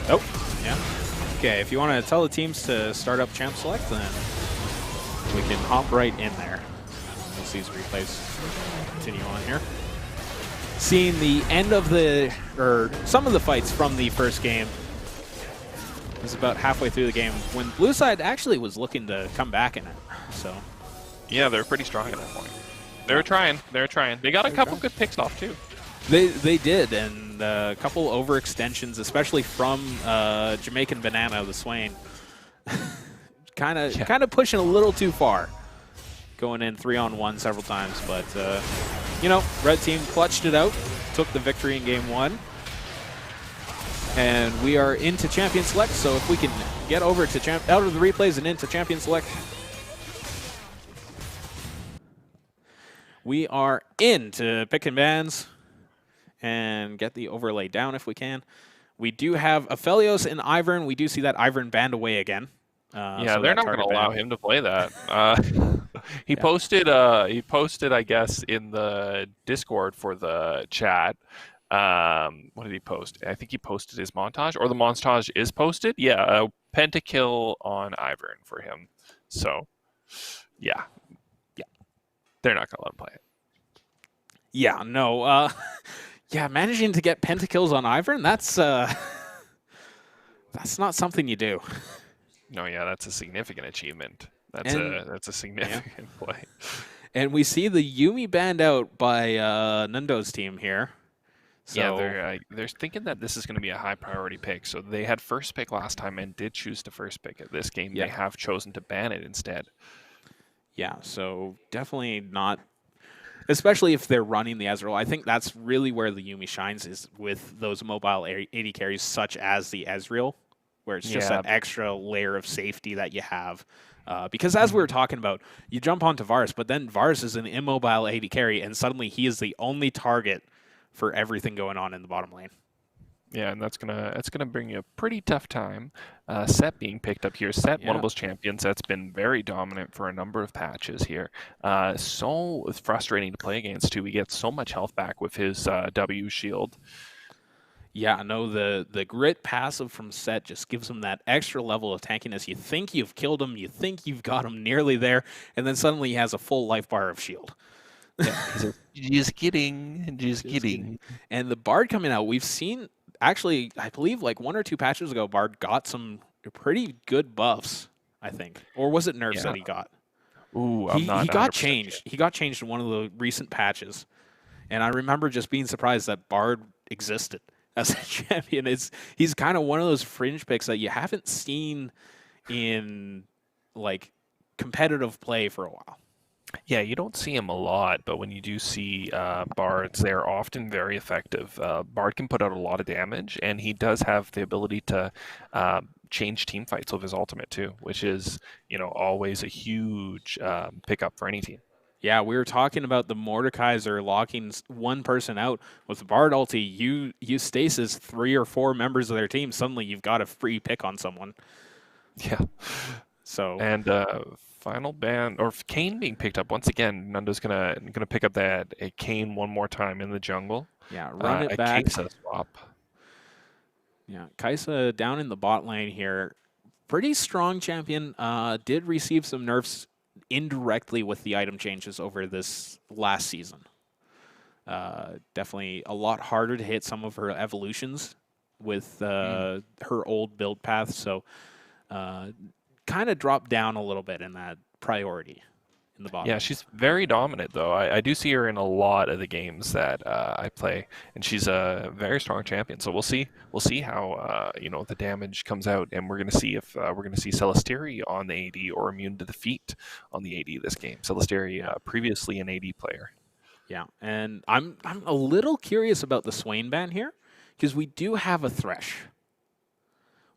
Oh, yeah. Okay, if you want to tell the teams to start up Champ Select, then we can hop right in there. We'll see these replays continue on here. Seeing the end of the, or some of the fights from the first game. It was about halfway through the game when Blue Side actually was looking to come back in it. So, yeah, they're pretty strong at that point. They were trying. They were trying. They got a couple good picks off too. They did, and a couple overextensions, especially from Jamaican Banana, the Swain. kind of pushing a little too far, going in 3-on-1 several times. But you know, red team clutched it out, took the victory in game 1. And we are into Champion Select, so if we can get over to out of the replays and into Champion Select. We are into picking bands and get the overlay down if we can. We do have Aphelios and Ivern. We do see that Ivern banned away again. Yeah, so they're not going to allow him to play that. He posted, I guess, in the Discord for the chat. What did he post? I think he posted his montage, or the montage is posted. Yeah, pentakill on Ivern for him. So, yeah, they're not gonna let him play it. Yeah, no. Yeah, managing to get pentakills on Ivern, that's not something you do. No, yeah, that's a significant achievement. That's a significant play. And we see the Yuumi banned out by Nundo's team here. So, yeah, they're thinking that this is going to be a high priority pick. So they had first pick last time and did choose the first pick at this game. They have chosen to ban it instead. Yeah, so definitely not, especially if they're running the Ezreal. I think that's really where the Yuumi shines, is with those mobile AD carries such as the Ezreal, where it's just that extra layer of safety that you have. Because as we were talking about, you jump onto Varus, but then Varus is an immobile AD carry, and suddenly he is the only target for everything going on in the bottom lane. Yeah, and that's gonna bring you a pretty tough time. Set being picked up here. Set, one of those champions that's been very dominant for a number of patches here. So frustrating to play against too. He gets so much health back with his W shield. Yeah, no, the grit passive from Set just gives him that extra level of tankiness. You think you've killed him, you think you've got him nearly there, and then suddenly he has a full life bar of shield. Yeah, just kidding. And the Bard coming out, we've seen, actually, I believe like 1 or 2 patches ago, Bard got some pretty good buffs, I think. Or was it nerfs that he got? Ooh, he got changed. Yet. He got changed in one of the recent patches. And I remember just being surprised that Bard existed as a champion. He's kind of one of those fringe picks that you haven't seen in like competitive play for a while. Yeah, you don't see him a lot, but when you do see Bards, they're often very effective. Bard can put out a lot of damage, and he does have the ability to change team fights with his ultimate too, which is, always a huge pickup for any team. Yeah, we were talking about the Mordekaiser locking one person out. With the Bard ulti, you stasis 3 or 4 members of their team. Suddenly you've got a free pick on someone. Yeah. So and final ban, or Kayn being picked up once again. Nundo's gonna pick up that Kayn one more time in the jungle. Yeah, run it back. Kaisa swap. Yeah, Kaisa down in the bot lane here. Pretty strong champion. Did receive some nerfs indirectly with the item changes over this last season. Definitely a lot harder to hit some of her evolutions with her old build path. So kind of dropped down a little bit in that priority in the bottom. Yeah, she's very dominant though. I do see her in a lot of the games that I play, and she's a very strong champion. So we'll see how the damage comes out, and we're gonna see if we're gonna see Celesteria on the AD or immune to defeat on the AD this game. Celesteria, previously an AD player. Yeah, and I'm a little curious about the Swain ban here, because we do have a Thresh.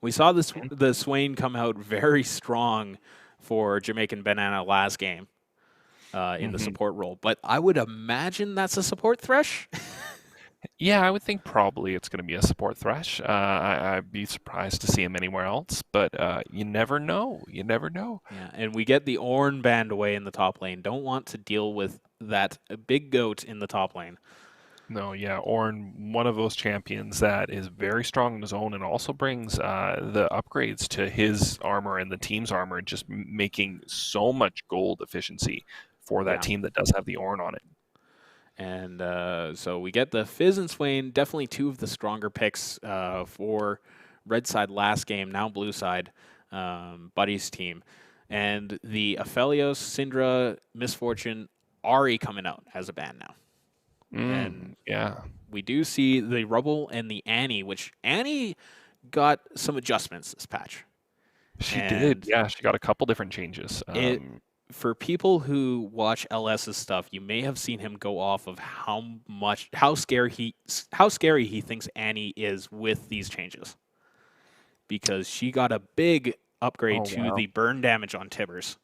We saw the Swain come out very strong for Jamaican Banana last game in the support role, but I would imagine that's a support Thresh. Yeah, I would think probably it's going to be a support Thresh. I'd be surprised to see him anywhere else, but you never know. You never know. Yeah, and we get the Ornn banned away in the top lane. Don't want to deal with that big goat in the top lane. No, yeah, Ornn, one of those champions that is very strong in his own and also brings the upgrades to his armor and the team's armor, just making so much gold efficiency for that Yeah. team that does have the Ornn on it. And so we get the Fizz and Swain, definitely two of the stronger picks for red side last game, now blue side, Buddy's team. And the Aphelios, Syndra, Misfortune, Ari coming out as a ban now. And Yeah. we do see the Rubble and the Annie, which Annie got some adjustments this patch. She did. Yeah, she got a couple different changes. For people who watch LS's stuff, you may have seen him go off of how scary he thinks Annie is with these changes, because she got a big upgrade to the burn damage on Tibbers.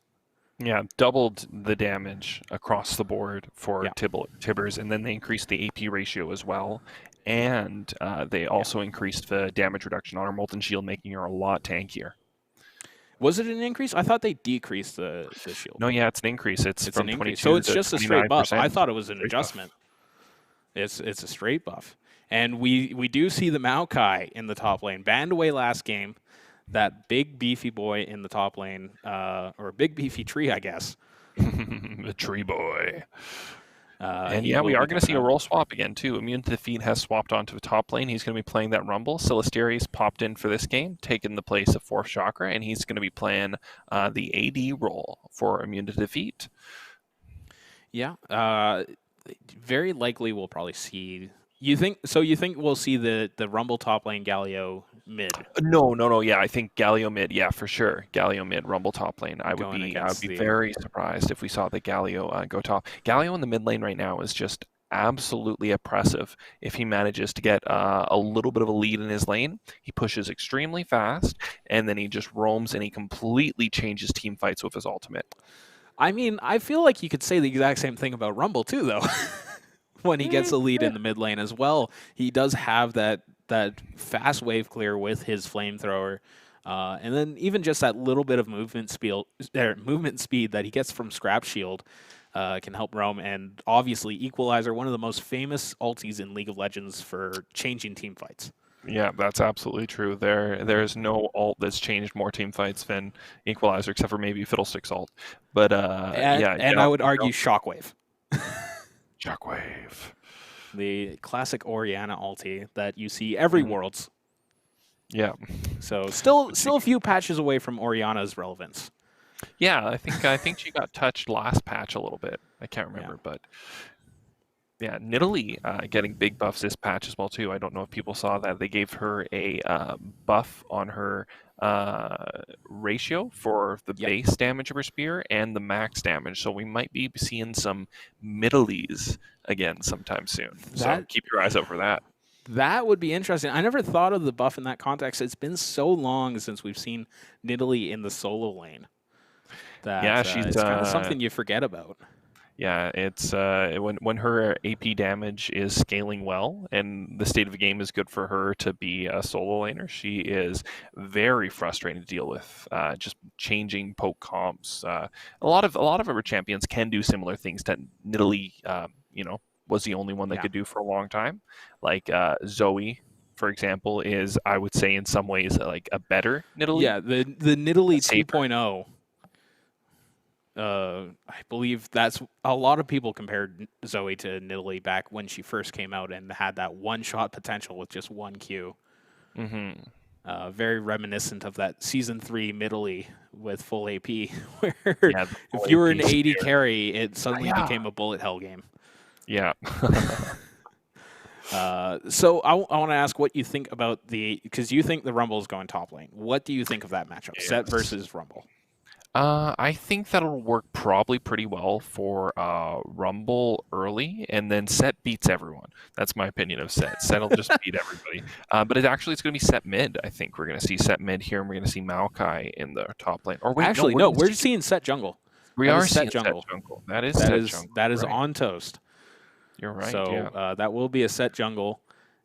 Yeah, doubled the damage across the board for Tibbers, and then they increased the AP ratio as well, and they also increased the damage reduction on her Molten Shield, making her a lot tankier. Was it an increase? I thought they decreased the shield. No, yeah, it's an increase. It's from an 22 increase. So it's to just a straight buff. I thought it was an straight adjustment. Buff. It's a straight buff. And we do see the Maokai in the top lane. Banned away last game. That big beefy boy in the top lane, or a big beefy tree, I guess. The tree boy. And yeah, we are going to see a role swap again, too. Immune to Defeat has swapped onto the top lane. He's going to be playing that Rumble. Celesteri's popped in for this game, taking the place of Fourth Chakra, and he's going to be playing the AD role for Immune to Defeat. Yeah. Very likely we'll probably see... You think we'll see the Rumble top lane, Galio mid? No. Yeah, I think Galio mid. Yeah, for sure. Galio mid, Rumble top lane. I would be very surprised if we saw the Galio go top. Galio in the mid lane right now is just absolutely oppressive. If he manages to get a little bit of a lead in his lane, he pushes extremely fast, and then he just roams and he completely changes team fights with his ultimate. I mean, I feel like you could say the exact same thing about Rumble too, though. When he gets a lead in the mid lane as well, he does have that fast wave clear with his flamethrower, and then even just that little bit of movement speed that he gets from Scrap Shield can help roam. And obviously, Equalizer, one of the most famous ultis in League of Legends for changing team fights. Yeah, that's absolutely true. There's no ult that's changed more team fights than Equalizer, except for maybe Fiddlesticks ult. But I would argue Shockwave. Shockwave. The classic Orianna ulti that you see every Worlds. Yeah. So still a few patches away from Orianna's relevance. Yeah, I think she got touched last patch a little bit. I can't remember, but yeah, Nidalee getting big buffs this patch as well too. I don't know if people saw that. They gave her a buff on her ratio for the base damage of her spear and the max damage. So we might be seeing some Nidalees again sometime soon. So keep your eyes out for that. That would be interesting. I never thought of the buff in that context. It's been so long since we've seen Nidalee in the solo lane. She's it's kind of something you forget about. Yeah, it's when her AP damage is scaling well and the state of the game is good for her to be a solo laner, she is very frustrating to deal with. Just changing poke comps. A lot of our champions can do similar things that Nidalee, was the only one that could do for a long time. Like Zoe, for example, is, I would say, in some ways like a better Nidalee. Yeah, the Nidalee 2.0. I believe that's a lot of people compared Zoe to Nidalee back when she first came out and had that one-shot potential with just one Q. Mm-hmm. Very reminiscent of that Season 3 Nidalee with full AP, where if you were an AD carry, it suddenly became a bullet hell game. Yeah. So I want to ask what you think about because you think the Rumble is going top lane. What do you think of that matchup, Set versus Rumble? I think that'll work probably pretty well for Rumble early, and then Set beats everyone. That's my opinion of Set. Set will just beat everybody. But it's going to be Set mid. I think we're going to see Set mid here, and we're going to see Maokai in the top lane. Or wait, we're seeing Set jungle. We are seeing Set jungle. That is right. On toast. You're right. So that will be a Set jungle,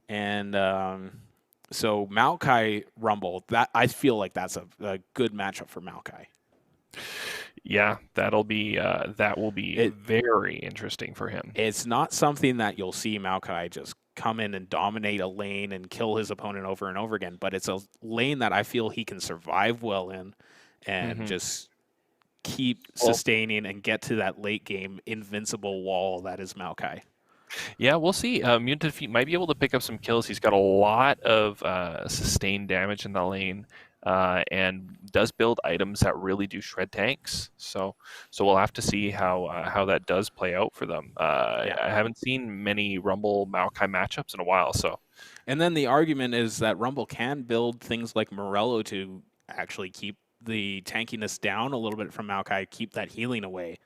and so Maokai Rumble. That I feel like that's a good matchup for Maokai. Yeah, that will be very interesting for him. It's not something that you'll see Maokai just come in and dominate a lane and kill his opponent over and over again, but it's a lane that I feel he can survive well in and just keep sustaining and get to that late game invincible wall that is Maokai. Yeah, we'll see. Mutant Defeat might be able to pick up some kills. He's got a lot of sustained damage in the lane, and does build items that really do shred tanks. So we'll have to see how that does play out for them. I haven't seen many Rumble Maokai matchups in a while. So, and then the argument is that Rumble can build things like Morello to actually keep the tankiness down a little bit from Maokai, keep that healing away.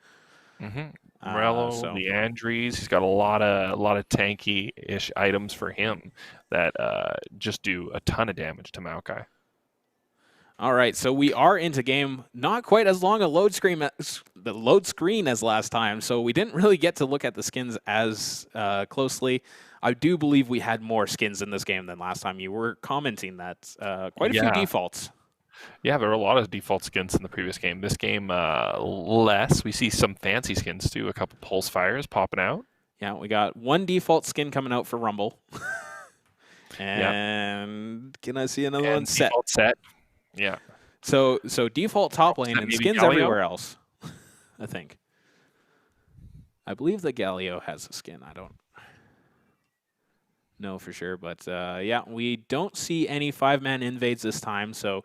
Morello, Leandries, he's got a lot of tanky-ish items for him that just do a ton of damage to Maokai. All right, so we are into game. Not quite as long a load screen as last time, so we didn't really get to look at the skins as closely. I do believe we had more skins in this game than last time. You were commenting that quite a few defaults. Yeah, there were a lot of default skins in the previous game. This game, less. We see some fancy skins too. A couple pulse fires popping out. Yeah, we got one default skin coming out for Rumble. And can I see another one? Set. Yeah. So default top lane and skins Galio? everywhere else, I think. I believe the Galio has a skin. I don't know for sure, but yeah, we don't see any 5-man invades this time, so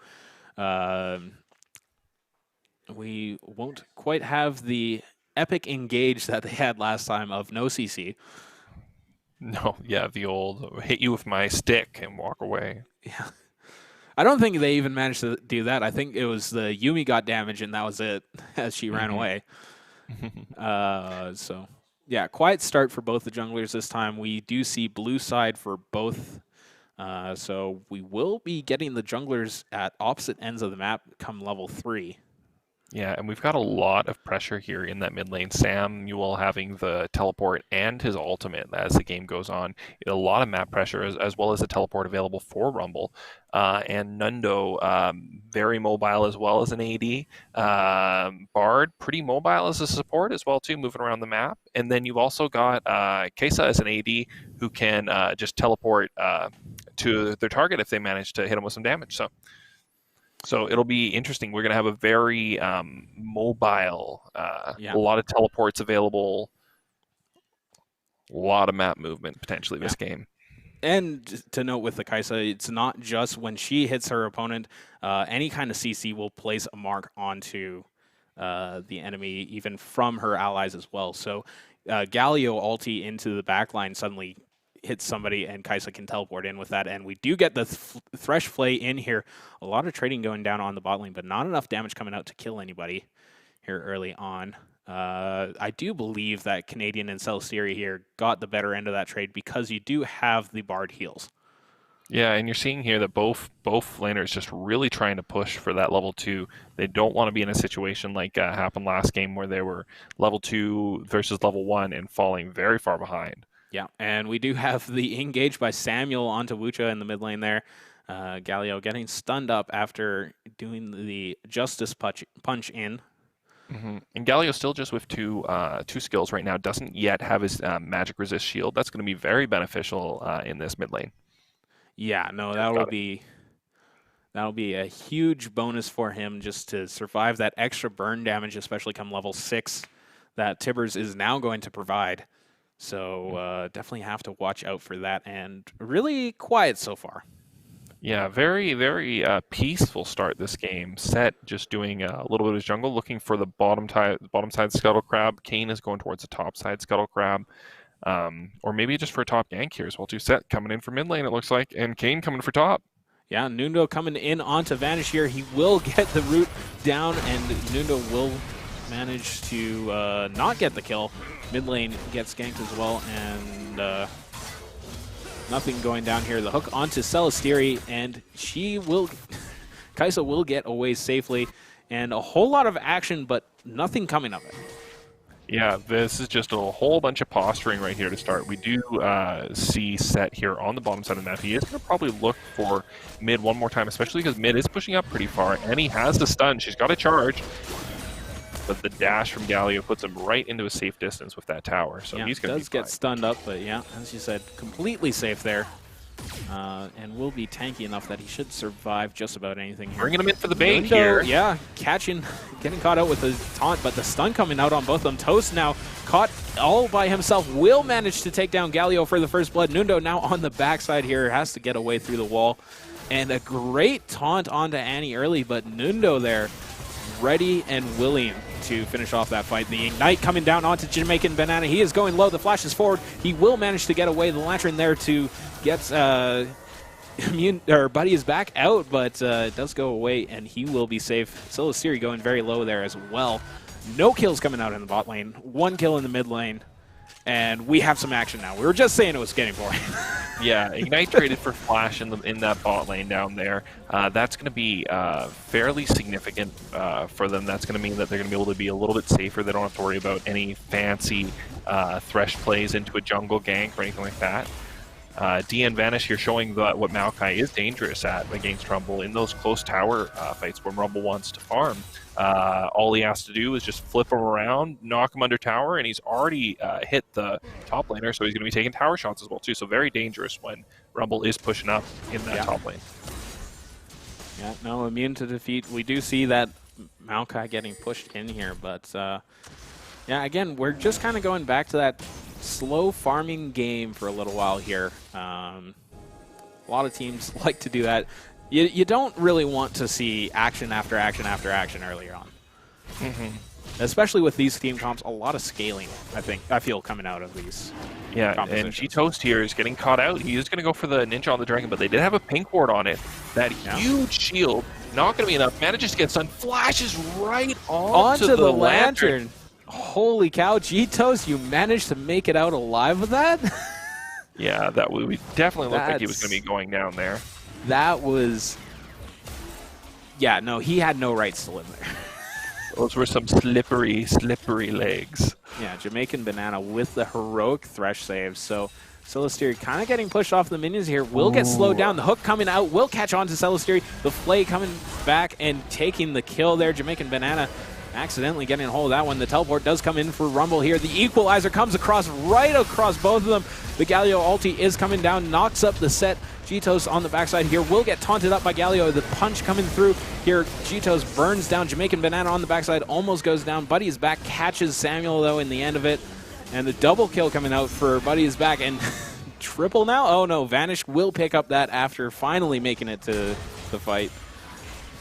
we won't quite have the epic engage that they had last time of no CC. No, yeah, the old hit you with my stick and walk away. Yeah. I don't think they even managed to do that. I think it was the Yuumi got damage and that was it as she ran away. So, yeah, quiet start for both the junglers this time. We do see blue side for both. So we will be getting the junglers at opposite ends of the map come level 3. Yeah, and we've got a lot of pressure here in that mid lane. Samuel having the teleport and his ultimate as the game goes on. A lot of map pressure as well as a teleport available for Rumble. And Nundo, very mobile as well as an AD. Bard, pretty mobile as a support as well too, moving around the map. And then you've also got Kesa as an AD who can just teleport to their target if they manage to hit them with some damage. So it'll be interesting. We're going to have a very mobile, a lot of teleports available, a lot of map movement potentially this game. And to note with the Kai'Sa, it's not just when she hits her opponent, any kind of CC will place a mark onto the enemy, even from her allies as well. So Galio ulti into the backline suddenly hits somebody and Kai'Sa can teleport in with that, and we do get the Thresh Flay in here. A lot of trading going down on the bot lane, but not enough damage coming out to kill anybody here early on. I do believe that Canadian and Celesteria here got the better end of that trade because you do have the Bard heals. Yeah, and you're seeing here that both laners just really trying to push for that level 2. They don't want to be in a situation like happened last game where they were level 2 versus level 1 and falling very far behind. Yeah, and we do have the engage by Samuel onto Wucha in the mid lane there. Galio getting stunned up after doing the Justice punch in. And Galio still just with two skills right now. Doesn't yet have his magic resist shield. That's going to be very beneficial in this mid lane. Yeah, no, that'll be a huge bonus for him just to survive that extra burn damage, especially come level 6 that Tibbers is now going to provide. So definitely have to watch out for that, and really quiet so far. Yeah, very, very peaceful start this game. Set just doing a little bit of his jungle, looking for the bottom side Scuttle Crab. Kane is going towards the top side Scuttle Crab. Or maybe just for a top gank here as well too. Set coming in for mid lane, it looks like, and Kane coming for top. Yeah, Nundo coming in onto Vanish here. He will get the root down, and Nundo will manage to not get the kill. Mid lane gets ganked as well, and nothing going down here. The hook onto Celesteria, and Kai'Sa will get away safely, and a whole lot of action, but nothing coming of it. Yeah, this is just a whole bunch of posturing right here to start. We do see Set here on the bottom side of the map. He is going to probably look for mid one more time, especially because mid is pushing up pretty far, and he has the stun. She's got a charge. but the dash from Galio puts him right into a safe distance with that tower. So yeah, he's going to does get stunned up, but yeah, as you said, completely safe there. And will be tanky enough that he should survive just about anything here. Bringing him in for the bait Mundo, here. Yeah, getting caught out with the taunt, but the stun coming out on both of them. Toast now caught all by himself, will manage to take down Galio for the first blood. Nundo now on the backside here, has to get away through the wall. And a great taunt onto Annie early, but Nundo there ready and willing to finish off that fight. The Ignite coming down onto Jamaican Banana. He is going low. The flash is forward. He will manage to get away. The Lantern there to get Buddy is back out, but it does go away, and he will be safe. Silastiri going very low there as well. No kills coming out in the bot lane. 1 kill in the mid lane. And we have some action now. We were just saying it was getting boring. Yeah, Ignite traded for Flash in that bot lane down there. That's going to be fairly significant for them. That's going to mean that they're going to be able to be a little bit safer. They don't have to worry about any fancy Thresh plays into a jungle gank or anything like that. DN Vanish here showing what Maokai is dangerous at against Rumble in those close tower fights when Rumble wants to farm. All he has to do is just flip him around, knock him under tower, and he's already hit the top laner, so he's going to be taking tower shots as well too. So very dangerous when Rumble is pushing up in that top lane. Yeah, no, immune to defeat. We do see that Maokai getting pushed in here, but yeah, again, we're just kind of going back to that slow farming game for a little while here. A lot of teams like to do that. You don't really want to see action after action after action earlier on. Especially with these team comps, a lot of scaling, I feel, coming out of these. Yeah, and G-Toast here is getting caught out. He is going to go for the Ninja on the Dragon, but they did have a pink ward on it. That huge shield, not going to be enough. Manages to get stunned, flashes right onto the lantern. Holy cow, G-Toast, you managed to make it out alive with that? Yeah, that we definitely looked like he was going to be going down there. That was... Yeah, no, he had no rights to live there. Those were some slippery, slippery legs. Yeah, Jamaican Banana with the heroic Thresh saves. So Silastiri kind of getting pushed off the minions here. Will get slowed down. The hook coming out. Will catch on to Silastiri. The Flay coming back and taking the kill there. Jamaican Banana accidentally getting a hold of that one. The teleport does come in for Rumble here. The equalizer comes across right across both of them. The Galio ulti is coming down, knocks up the set. G-Toast on the backside here will get taunted up by Galio. The punch coming through here. G-Toast burns down. Jamaican Banana on the backside almost goes down. Buddy is back, catches Samuel though in the end of it. And the double kill coming out for Buddy is back. And triple now? Oh no, Vanish will pick up that after finally making it to the fight.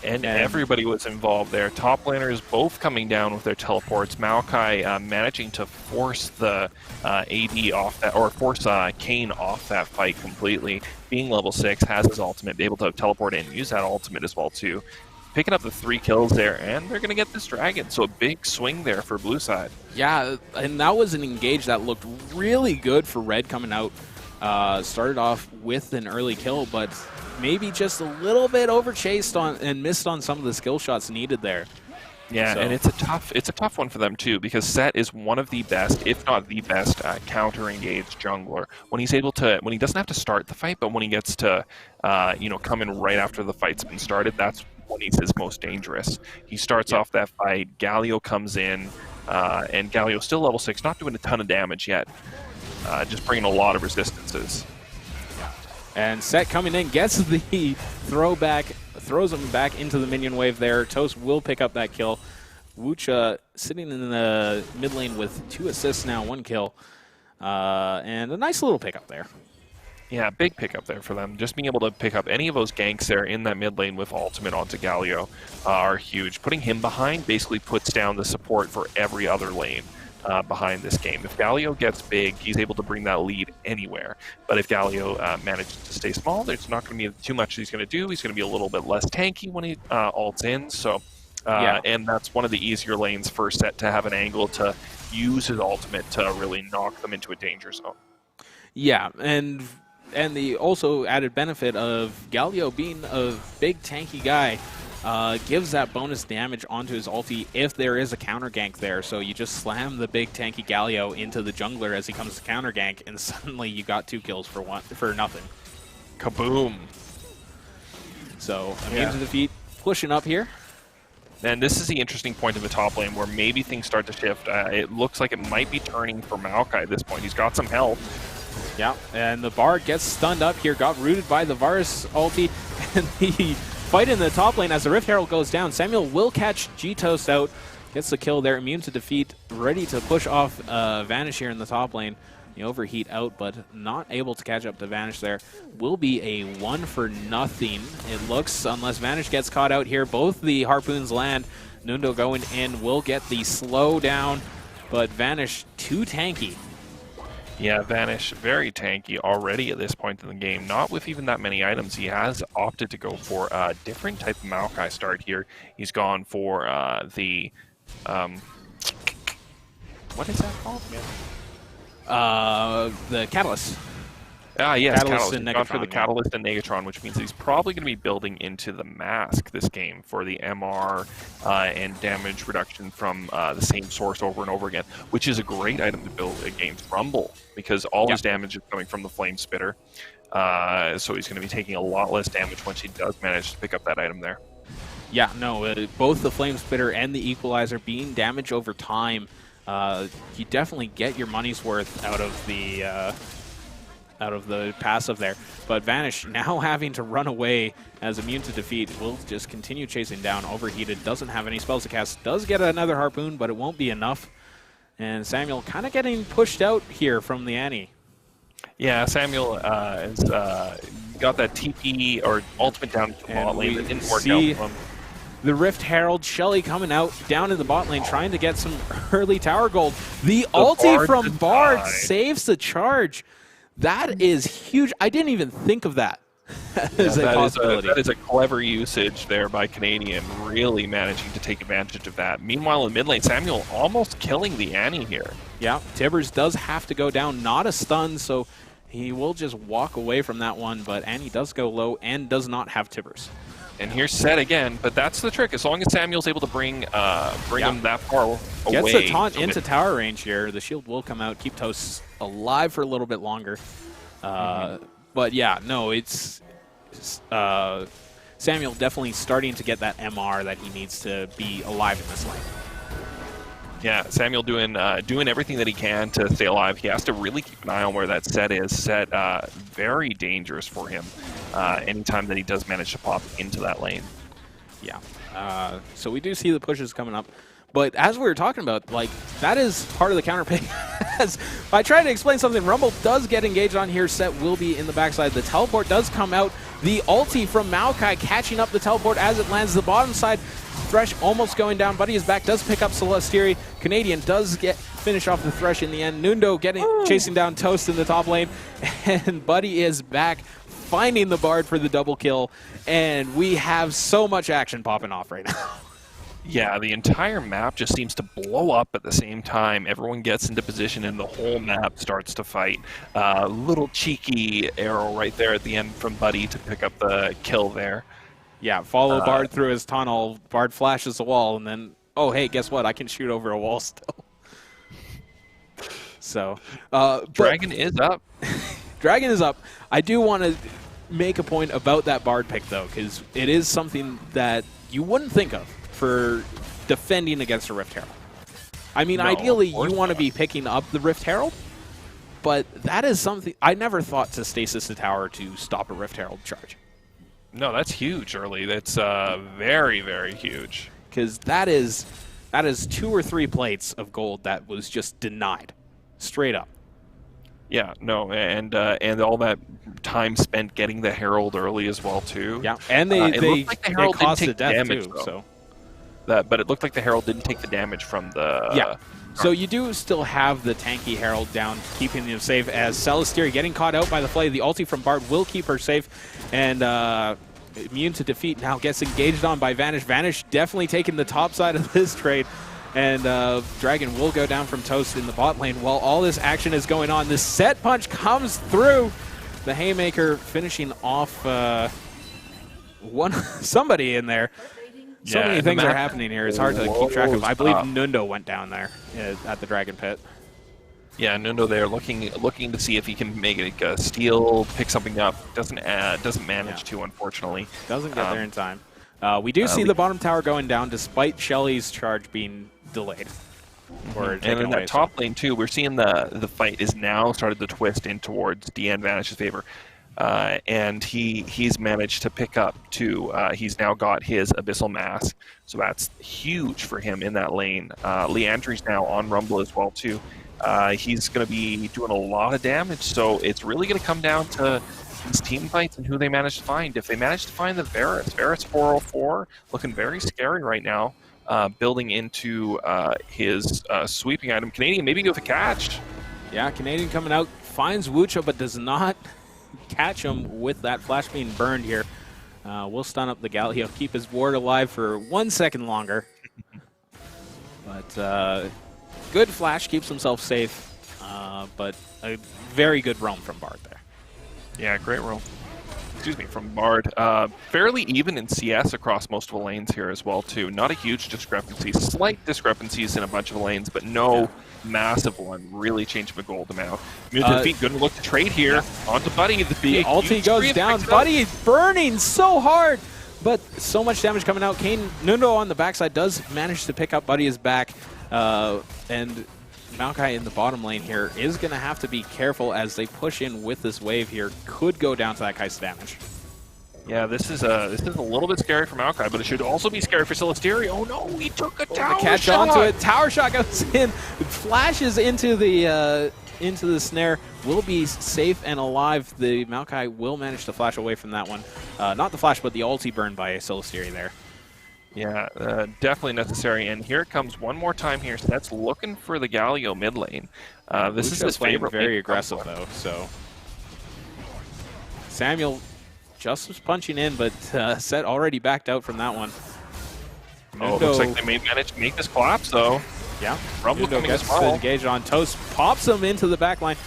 And everybody was involved there. Top laners both coming down with their teleports. Maokai managing to force the AD off that, or force Kayn off that fight completely. Being level 6, has his ultimate, be able to teleport in, use that ultimate as well too. Picking up the 3 kills there, and they're going to get this dragon. So a big swing there for blue side. Yeah, and that was an engage that looked really good for red coming out. Started off with an early kill, but maybe just a little bit overchased on and missed on some of the skill shots needed there. Yeah, and it's a tough one for them too, because Set is one of the best, if not the best, counter-engaged jungler. When he doesn't have to start the fight, but when he gets to, come in right after the fight's been started, that's when he's his most dangerous. He starts off that fight, Galio comes in, and Galio's still level 6, not doing a ton of damage yet, just bringing a lot of resistances. And Set coming in, gets the throwback, throws him back into the minion wave there. Toast will pick up that kill. Wucha sitting in the mid lane with 2 assists now, 1 kill. And a nice little pickup there. Yeah, big pickup there for them. Just being able to pick up any of those ganks there in that mid lane with ultimate onto Galio are huge. Putting him behind basically puts down the support for every other lane behind this game. If Galio gets big, he's able to bring that lead anywhere. But if Galio manages to stay small, there's not going to be too much he's going to do. He's going to be a little bit less tanky when he ults in. So, and that's one of the easier lanes for Set to have an angle to use his ultimate to really knock them into a danger zone. Yeah, and the also added benefit of Galio being a big tanky guy gives that bonus damage onto his ulti if there is a counter gank there. So you just slam the big tanky Galio into the jungler as he comes to counter gank, and suddenly you got 2 kills for nothing. Kaboom! So immune to defeat, pushing up here. And this is the interesting point of the top lane where maybe things start to shift. It looks like it might be turning for Maokai at this point. He's got some health. Yeah, and the Bard gets stunned up here, got rooted by the Varus ulti, and the fight in the top lane as the Rift Herald goes down. Samuel will catch G-Toast out, gets the kill there, immune to defeat, ready to push off Vanish here in the top lane. The overheat out, but not able to catch up to Vanish there. Will be a 1-for-0, it looks, unless Vanish gets caught out here. Both the harpoons land. Nundo going in will get the slow down, but Vanish too tanky. Yeah, Vanish very tanky already at this point in the game. Not with even that many items. He has opted to go for a different type of Maokai start here. He's gone for the... what is that called? The Catalyst. Yes, Catalyst and He's gone for the Negatron, Catalyst and Negatron, which means he's probably going to be building into the Mask this game for the MR and damage reduction from the same source over and over again, which is a great item to build against Rumble, because all his damage is coming from the Flame Spitter. So he's going to be taking a lot less damage once he does manage to pick up that item there. Yeah, no, both the Flame Spitter and the Equalizer being damaged over time, you definitely get your money's worth out of the passive there. But Vanish now having to run away as immune to defeat will just continue chasing down. Overheated, doesn't have any spells to cast, does get another harpoon, but it won't be enough. And Samuel kind of getting pushed out here from the Annie. Yeah, Samuel has got that TP or ultimate down to the bot lane that didn't work out for him. The Rift Herald, Shelly coming out down in the bot lane, trying to get some early tower gold. The ulti from Bard saves the charge. That is huge. I didn't even think of that as a possibility. That is a clever usage there by Canadian, really managing to take advantage of that. Meanwhile, in mid lane, Samuel almost killing the Annie here. Yeah, Tibbers does have to go down, not a stun, so he will just walk away from that one, but Annie does go low and does not have Tibbers. And here's Set again, but that's the trick. As long as Samuel's able to bring him that far away. Gets a taunt into tower range here. The shield will come out, keep Toast alive for a little bit longer. But yeah, no, it's Samuel definitely starting to get that MR that he needs to be alive in this lane. Yeah, Samuel doing everything that he can to stay alive. He has to really keep an eye on where that Set is. Set very dangerous for him anytime that he does manage to pop into that lane. Yeah, so we do see the pushes coming up. But as we were talking about, like, that is part of the counter pick. As I try to explain something, Rumble does get engaged on here. Set will be in the backside. The teleport does come out. The ulti from Maokai catching up the teleport as it lands. The bottom side, Thresh almost going down. Buddy is back, does pick up Celestiri. Canadian does finish off the Thresh in the end. Nundo chasing down Toast in the top lane. And Buddy is back, finding the Bard for the double kill. And we have so much action popping off right now. Yeah, the entire map just seems to blow up at the same time. Everyone gets into position and the whole map starts to fight. Little cheeky arrow right there at the end from Buddy to pick up the kill there. Yeah, follow Bard through his tunnel. Bard flashes a wall, and then, oh, hey, guess what? I can shoot over a wall still. So, Dragon is up. Dragon is up. I do want to make a point about that Bard pick, though, because it is something that you wouldn't think of for defending against a Rift Herald. I mean, ideally, you want to be picking up the Rift Herald, but that is something I never thought to stasis the tower to stop a Rift Herald charge. No, that's huge early. That's very, very huge. Because that is 2 or 3 plates of gold that was just denied, straight up. Yeah, no, and all that time spent getting the Herald early as well too. Yeah, and they costed death damage, too. So. But it looked like the Herald didn't take the damage from the... Yeah. So you do still have the tanky Herald down, keeping them safe, as Celestiri getting caught out by the Flay. The ulti from Bard will keep her safe, and immune to defeat now gets engaged on by Vanish. Vanish definitely taking the top side of this trade, and Dragon will go down from Toast in the bot lane while all this action is going on. The set punch comes through. The Haymaker finishing off somebody in there. So many things are happening here. It's hard to keep track of. I believe Nundo went down there at the Dragon Pit. Yeah, Nundo there looking to see if he can make it a steal, pick something up. Doesn't manage to, unfortunately. Doesn't get there in time. We do see the bottom tower going down despite Shelly's charge being delayed. Or and in that top lane too, we're seeing the fight is now started to twist in towards Deanne Vanish's favor. And he's managed to pick up he's now got his Abyssal Mask, so that's huge for him in that lane. Leandri's now on Rumble as well too. He's going to be doing a lot of damage, so it's really going to come down to these team fights and who they manage to find. If they manage to find the Varus 404, looking very scary right now, building into his sweeping item. Canadian maybe go with a catch. Yeah, Canadian coming out, finds Wucha, but does not catch him with that flash being burned here. We'll stun up the Galio, keep his ward alive for 1 second longer. But good flash, keeps himself safe, but a very good roam from Bard there. Yeah, great roam. Excuse me, from Bard. Fairly even in CS across most of the lanes here as well too. Not a huge discrepancy. Slight discrepancies in a bunch of lanes, but no massive one. Really changing the gold amount. Mute to the feet, good look to trade here. Onto Buddy. The ulti goes down. Buddy burning so hard, but so much damage coming out. Kane Nundo on the backside does manage to pick up Buddy is back, and Maokai in the bottom lane here is going to have to be careful as they push in with this wave here. Could go down to that Kai'Sa damage. Yeah, this is a little bit scary for Maokai, but it should also be scary for Celesteria. Oh no, he took a tower catch shot. Onto it. Tower shot goes in, flashes into the snare. Will be safe and alive. The Maokai will manage to flash away from that one. Not the flash, but the ulti burn by Celesteria there. Yeah, definitely necessary. And here it comes one more time here. So that's looking for the Galio mid lane. This is his favorite. Very aggressive though. So Samuel just was punching in, but Set already backed out from that one. Oh, looks like they may manage to make this collapse though. Yeah, Rumble Nundo gets engaged on Toast, pops him into the back line.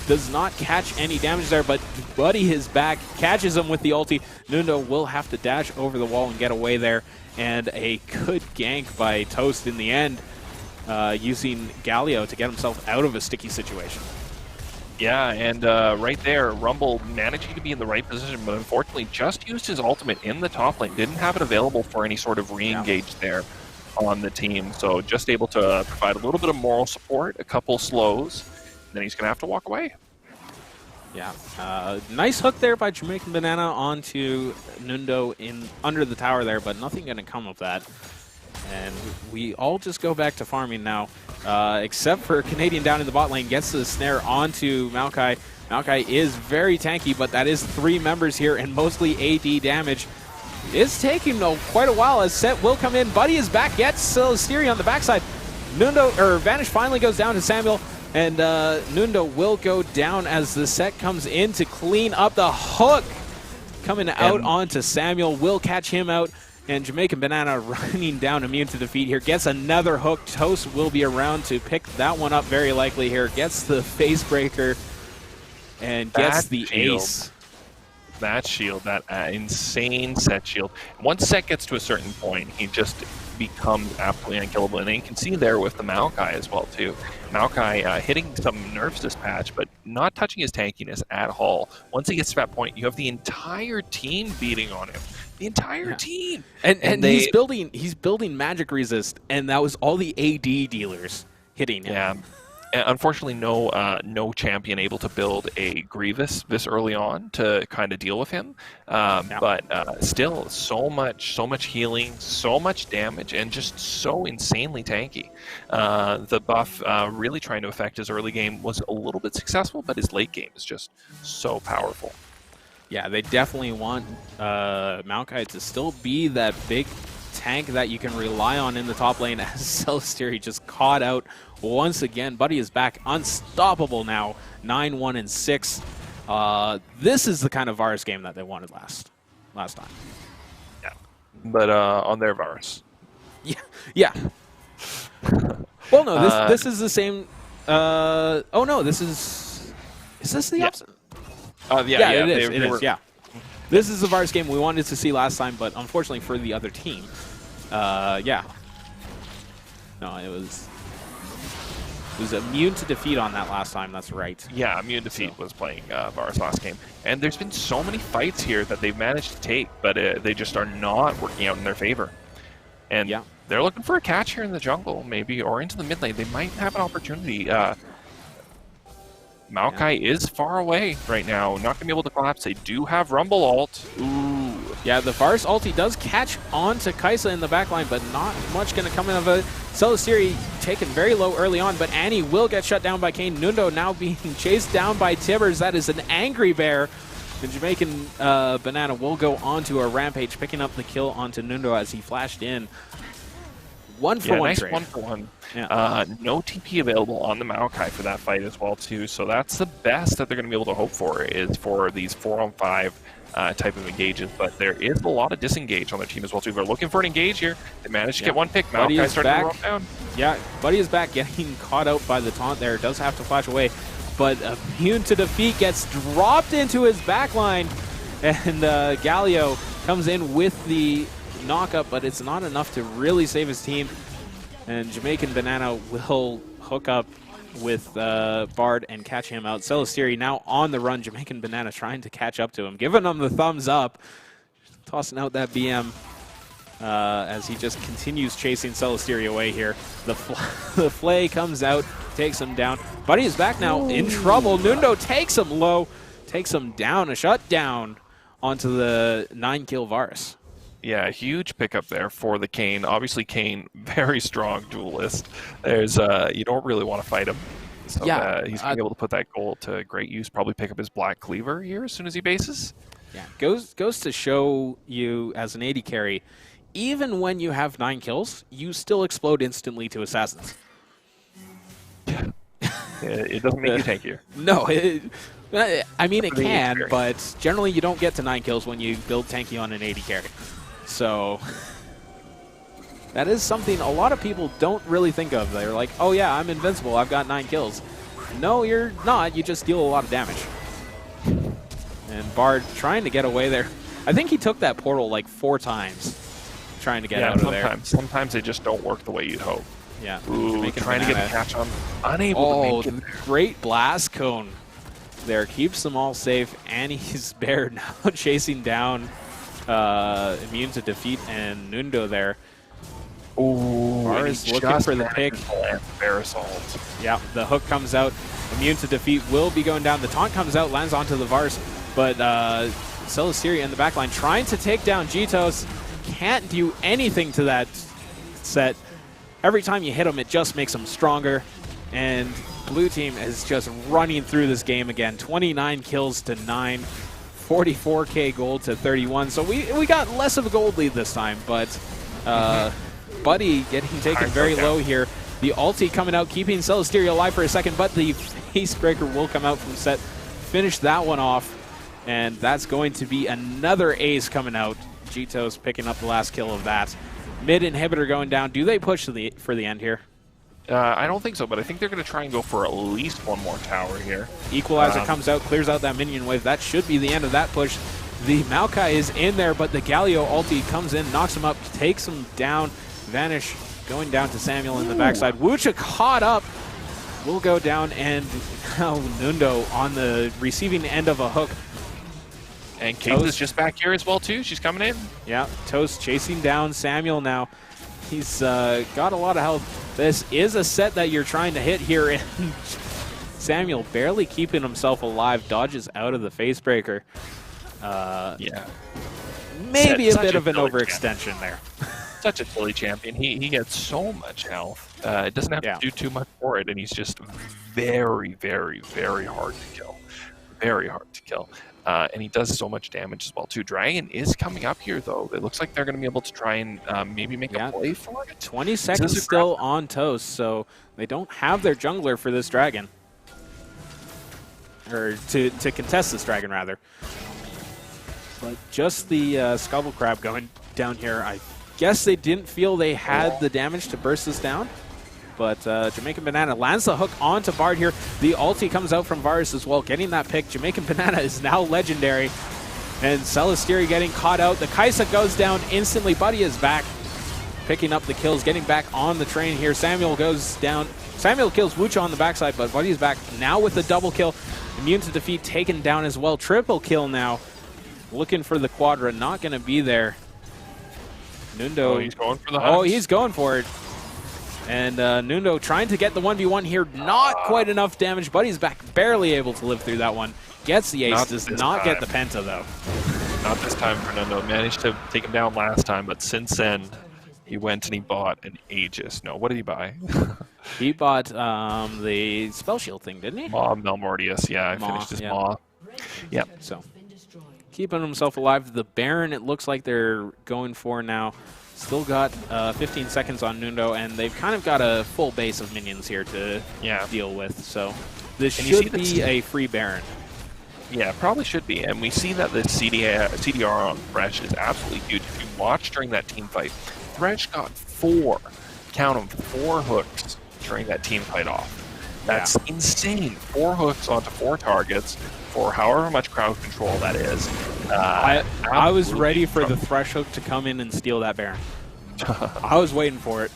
Does not catch any damage there, but Buddy is back, catches him with the ulti. Nundo will have to dash over the wall and get away there. And a good gank by Toast in the end, using Galio to get himself out of a sticky situation. Yeah, and right there, Rumble managing to be in the right position, but unfortunately just used his ultimate in the top lane. Didn't have it available for any sort of re-engage there on the team. So just able to provide a little bit of moral support, a couple slows, and then he's going to have to walk away. Yeah, nice hook there by Jamaican Banana onto Nundo in under the tower there, but nothing going to come of that. And we all just go back to farming now, except for Canadian down in the bot lane, gets the snare onto Maokai. Maokai is very tanky, but that is 3 members here, and mostly AD damage. It's taking quite a while as Set will come in. Buddy is back, gets Celesteria on the backside. Vanish finally goes down to Samuel. And Nundo will go down as the Set comes in to clean up the hook. Coming out onto Samuel, will catch him out. And Jamaican Banana running down, immune to defeat here. Gets another hook. Toast will be around to pick that one up very likely here. Gets the face breaker and gets the ace. That shield, that insane Set shield. Once Set gets to a certain point, he just becomes absolutely unkillable. And you can see there with the Maokai as well too. Maokai hitting some nerfs this patch, but not touching his tankiness at all. Once he gets to that point, you have the entire team beating on him. The entire team. And he's building magic resist, and that was all the AD dealers hitting him. Yeah. Unfortunately, no champion able to build a Grievous this early on to kind of deal with him. But still, so much healing, so much damage, and just so insanely tanky. The buff really trying to affect his early game was a little bit successful, but his late game is just so powerful. Yeah, they definitely want Maokai to still be that big tank that you can rely on in the top lane, as Celesteria just caught out once again. Buddy is back unstoppable now, 9-1-6. This is the kind of Varus game that they wanted last time. Yeah, but on their Varus. Yeah. Well, no, this is the same. Oh no, this is this the opposite? Yeah, it is. Yeah. This is the Varus game we wanted to see last time, but unfortunately for the other team, yeah. No, it was was immune to defeat on that last time. That's right. Yeah, Immune Defeat was playing Varus last game. And there's been so many fights here that they've managed to take, but they just are not working out in their favor. And yeah, they're looking for a catch here in the jungle, maybe, or into the mid lane. They might have an opportunity. Maokai is far away right now, not going to be able to collapse. They do have Rumble ult. Ooh. Yeah, the Varus ulti does catch on to Kaisa in the backline, but not much going to come in of it. Celestiri taken very low early on, but Annie will get shut down by Kane. Nundo now being chased down by Tibbers. That is an angry bear. The Jamaican Banana will go onto a rampage, picking up the kill onto Nundo as he flashed in. 1-for-1 nice trade. 1-for-1. Yeah. No TP available on the Maokai for that fight as well, too. So that's the best that they're going to be able to hope for, is for these 4-on-5 type of engages. But there is a lot of disengage on their team as well, too. They're looking for an engage here. They managed to get one pick. Maokai starting to roll down. Yeah, Buddy is back, getting caught out by the taunt there. Does have to flash away. But Immune to Defeat gets dropped into his backline. And Galio comes in with the knock-up, but it's not enough to really save his team. And Jamaican Banana will hook up with Bard and catch him out. Celestiri now on the run. Jamaican Banana trying to catch up to him, giving him the thumbs up. Tossing out that BM as he just continues chasing Celestiri away here. The Flay comes out, takes him down. Buddy is back now, in trouble. Nundo takes him low, takes him down, a shutdown onto the 9-kill Varus. Yeah, huge pickup there for the Kane. Obviously, Kane, very strong duelist. There's you don't really want to fight him. So yeah, he's being able to put that gold to great use. Probably pick up his Black Cleaver here as soon as he bases. Yeah, goes to show you as an AD carry, even when you have 9 kills, you still explode instantly to assassins. It doesn't make you tankier. No, I mean it can, but generally you don't get to 9 kills when you build tanky on an AD carry. So that is something a lot of people don't really think of. They're like, oh yeah, I'm invincible, I've got 9 kills. No, you're not, you just deal a lot of damage. And Bard trying to get away there. I think he took that portal like 4 times trying to get out of there. Sometimes they just don't work the way you'd hope. Yeah. Ooh, trying to get the catch on. Unable to make it. Great blast cone there. Keeps them all safe. Annie's bear now chasing down Immune to Defeat and Nundo there. Ooh, Varus looking for the pick. Yeah, the hook comes out. Immune to Defeat will be going down. The taunt comes out, lands onto the Varus. But Celestiri in the backline trying to take down Jitos. Can't do anything to that set. Every time you hit him, it just makes him stronger. And blue team is just running through this game again. 29 kills to 9, 44k gold to 31. So we got less of a gold lead this time, but Buddy getting taken very low here. The ulti coming out, keeping Celestiri alive for a second, but the Facebreaker will come out from set, finish that one off, and that's going to be another ace coming out. Jitos picking up the last kill of that. Mid inhibitor going down. Do they push for the end here? I don't think so, but I think they're going to try and go for at least one more tower here. Equalizer comes out, clears out that minion wave. That should be the end of that push. The Maokai is in there, but the Galio ulti comes in, knocks him up, takes him down. Vanish going down to Samuel in the backside. Wucha caught up. Will go down, and now Nundo on the receiving end of a hook. And Kate is just back here as well, too. She's coming in. Yeah, Toast chasing down Samuel now. He's got a lot of health. This is a set that you're trying to hit here, and Samuel barely keeping himself alive, dodges out of the Facebreaker. Yeah. Maybe a bit of an overextension there. Such a silly champion. He gets so much health. It doesn't have to do too much for it, and he's just very, very, very hard to kill. Very hard to kill. And he does so much damage as well, too. Dragon is coming up here, though. It looks like they're going to be able to try and maybe make a play for it. 20 seconds still on Toast, so they don't have their jungler for this dragon. Or to contest this dragon, rather. But just the Scubble Crab going down here. I guess they didn't feel they had the damage to burst this down. But Jamaican Banana lands the hook onto Bard here. The ulti comes out from Varus as well, getting that pick. Jamaican Banana is now legendary. And Celestiri getting caught out. The Kaisa goes down instantly. Buddy is back, picking up the kills, getting back on the train here. Samuel goes down Samuel kills Wucha on the backside, but Buddy's back now with the double kill. Immune to defeat taken down as well. Triple kill now. Looking for the quadra, not going to be there. Nundo. Oh, he's going for the Oh, hunts. he's going for it. And Nundo trying to get the 1v1 here. Not quite enough damage. Buddy's back, barely able to live through that one. Gets the ace, does not get the penta though. Not this time for Nundo. Managed to take him down last time, but since then, he went and he bought an Aegis. No, what did he buy? He bought the spell shield thing, didn't he? Maw Melmortius. Yeah, I finished his Maw. Yep. So, keeping himself alive. The Baron, it looks like they're going for now. Still got 15 seconds on Nundo, and they've kind of got a full base of minions here to deal with. So, this should be a free Baron. Yeah, probably should be. And we see that the CDR on Thresh is absolutely huge. If you watch during that team fight, Thresh got 4 hooks during that team fight off. That's insane. 4 hooks onto 4 targets for however much crowd control that is. I was ready for the Thresh hook to come in and steal that Baron. I was waiting for it.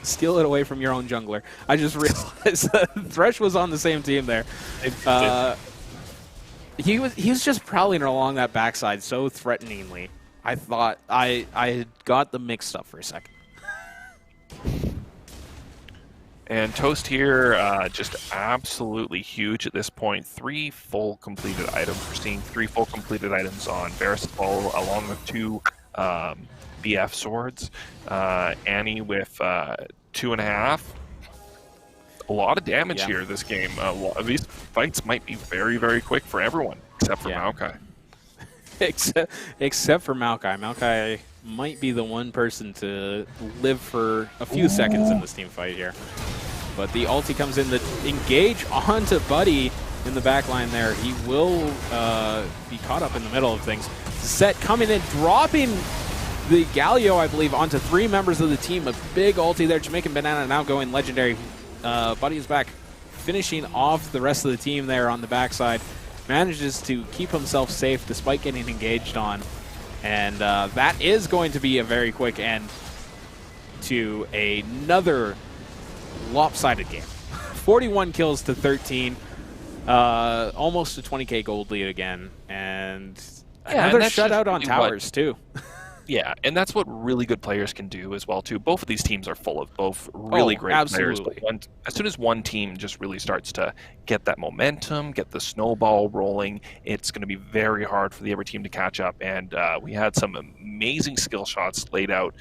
Steal it away from your own jungler. I just realized that Thresh was on the same team there. He was just prowling along that backside so threateningly. I thought I had got them mixed up for a second. And Toast here, just absolutely huge at this point. 3 full completed items. We're seeing 3 full completed items on Varus' Bow, along with 2 BF swords. Annie with 2.5. A lot of damage here this game. A lot of these fights might be very, very quick for everyone, except for Maokai. Except for Maokai. Maokai might be the one person to live for a few seconds in this team fight here. But the ulti comes in, the engage onto Buddy in the back line there. He will be caught up in the middle of things. Set coming in, dropping the Galio, I believe, onto 3 members of the team. A big ulti there. Jamaican Banana now going legendary. Buddy is back, finishing off the rest of the team there on the backside. Manages to keep himself safe despite getting engaged on. And that is going to be a very quick end to another lopsided game. 41 kills to 13. Almost a 20k gold lead again. And another shutout on towers, too. Yeah, and that's what really good players can do as well, too. Both of these teams are full of both really great players. But as soon as one team just really starts to get that momentum, get the snowball rolling, it's going to be very hard for the other team to catch up. And we had some amazing skill shots laid out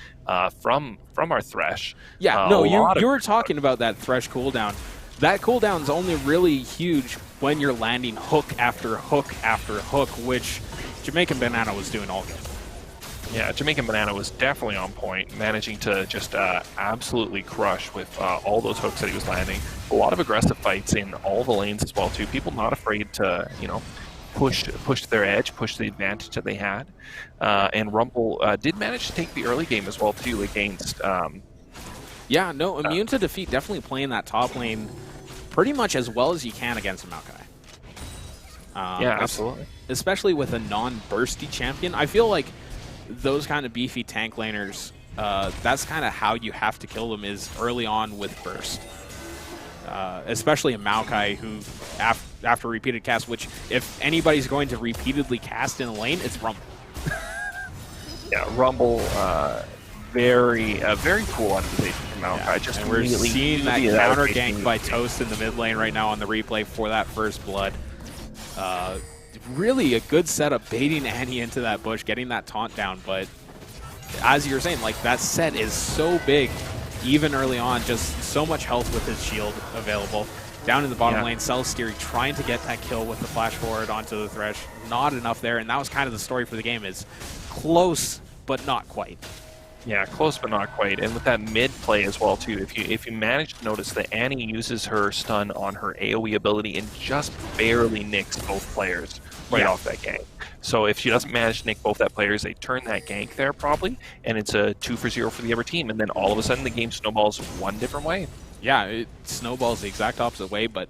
from our Thresh. Yeah, no, you were talking about that Thresh cooldown. That cooldown's only really huge when you're landing hook after hook after hook, which Jamaican Banana was doing all game. Yeah, Jamaican Banana was definitely on point, managing to just absolutely crush with all those hooks that he was landing. A lot of aggressive fights in all the lanes as well, too. People not afraid to, push to their edge, push the advantage that they had. And Rumble did manage to take the early game as well, too, against... yeah, no, Immune to Defeat definitely playing that top lane pretty much as well as you can against Maokai. Yeah, absolutely. Especially with a non-bursty champion. I feel like those kind of beefy tank laners, that's kind of how you have to kill them, is early on with burst. Especially a Maokai who, after repeated cast, which if anybody's going to repeatedly cast in a lane, it's Rumble. Yeah, Rumble, very cool activation from Maokai. And we're seeing that counter gank by Toast in the mid lane right now on the replay for that first blood. Really a good setup, baiting Annie into that bush, getting that taunt down, but as you were saying, like, that set is so big, even early on, just so much health with his shield available. Down in the bottom lane, Celestery trying to get that kill with the flash forward onto the Thresh. Not enough there, and that was kind of the story for the game, is close, but not quite. Yeah, close but not quite. And with that mid play as well, too, if you manage to notice that Annie uses her stun on her AoE ability and just barely nicks both players off that gank. So if she doesn't manage to nick both that players, they turn that gank there probably, and it's a 2-for-0 for the other team, and then all of a sudden the game snowballs one different way. Yeah, it snowballs the exact opposite way, but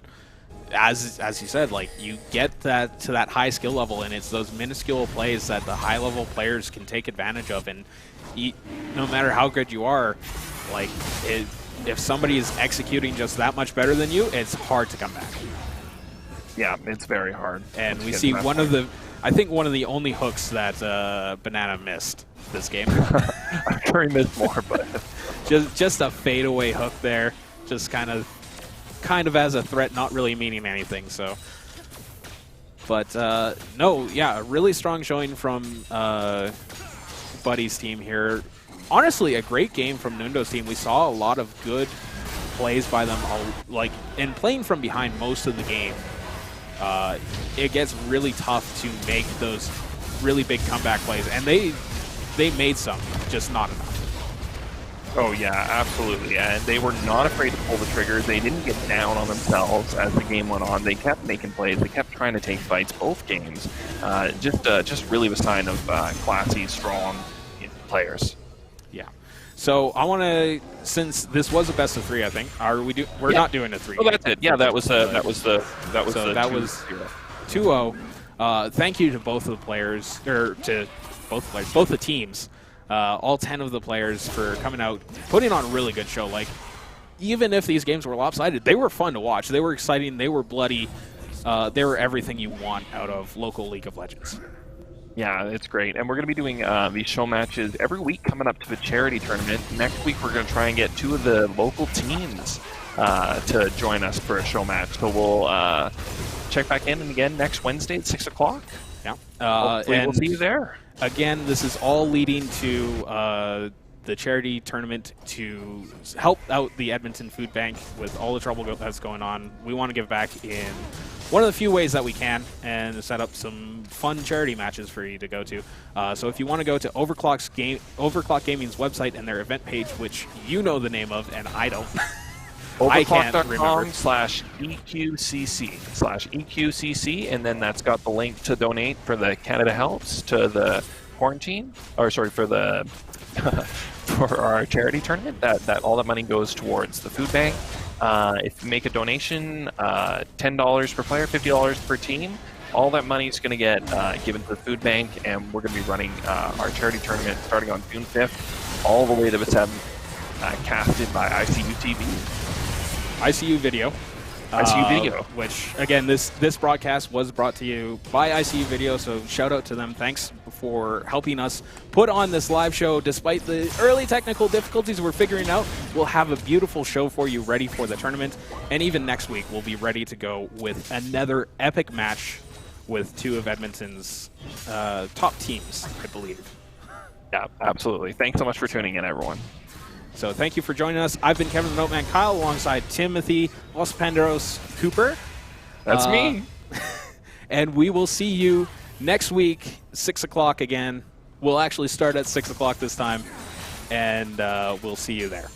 as you said, like, you get that to that high skill level, and it's those minuscule plays that the high level players can take advantage of, and no matter how good you are, like, if somebody is executing just that much better than you, it's hard to come back. Yeah, it's very hard. And we see I think one of the only hooks that Banana missed this game. I'm sure he missed more, but just a fadeaway hook there, just kind of as a threat, not really meaning anything. So, but no, yeah, a really strong showing from Buddy's team here. Honestly, a great game from Nundo's team. We saw a lot of good plays by them, and playing from behind most of the game. It gets really tough to make those really big comeback plays, and they made some, just not enough. Oh yeah, absolutely, and they were not afraid to pull the triggers. They didn't get down on themselves as the game went on. They kept making plays. They kept trying to take fights both games. Just really a sign of classy, strong players. Yeah. So I want to, since this was a best of 3, I think. We're not doing a 3. Oh, that's it. Yeah, that was 2-0. Thank you to both of the players, both the teams, all 10 of the players for coming out, putting on a really good show. Like, even if these games were lopsided, they were fun to watch. They were exciting. They were bloody. They were everything you want out of local League of Legends. Yeah, it's great. And we're going to be doing these show matches every week coming up to the charity tournament. Next week, we're going to try and get 2 of the local teams to join us for a show match. So we'll check back in and again next Wednesday at 6 o'clock. Yeah. Hopefully we'll see you there. Again, this is all leading to the charity tournament to help out the Edmonton Food Bank with all the trouble that's going on. We want to give back in one of the few ways that we can and set up some fun charity matches for you to go to. So if you want to go to Overclock Gaming's website and their event page, which you know the name of and I don't. Overclock.com/EQCC, and then that's got the link to donate for the Canada Helps to the quarantine, or sorry, for the for our charity tournament. That all that money goes towards the food bank. If you make a donation, $10 per player, $50 per team, all that money is going to get given to the food bank, and we're going to be running our charity tournament starting on June 5th, all the way to the 7th, casted by ICU TV. ICU Video. ICU Video. Which, again, this broadcast was brought to you by ICU Video, so shout out to them. Thanks for helping us put on this live show. Despite the early technical difficulties we're figuring out, we'll have a beautiful show for you ready for the tournament. And even next week, we'll be ready to go with another epic match with 2 of Edmonton's top teams, I believe. Yeah, absolutely. Thanks so much for tuning in, everyone. So thank you for joining us. I've been Kevin the Noteman Kyle alongside Timothy Los Panderos Cooper. That's me. And we will see you next week, 6 o'clock again. We'll actually start at 6 o'clock this time, and we'll see you there.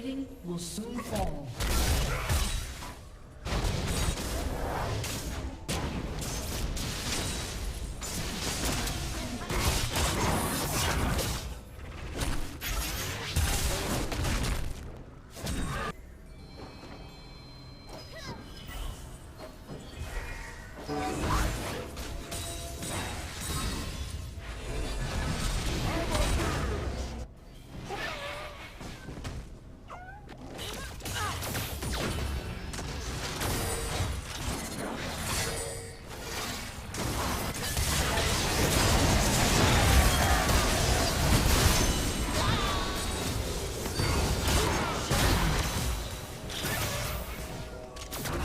plating will soon fall.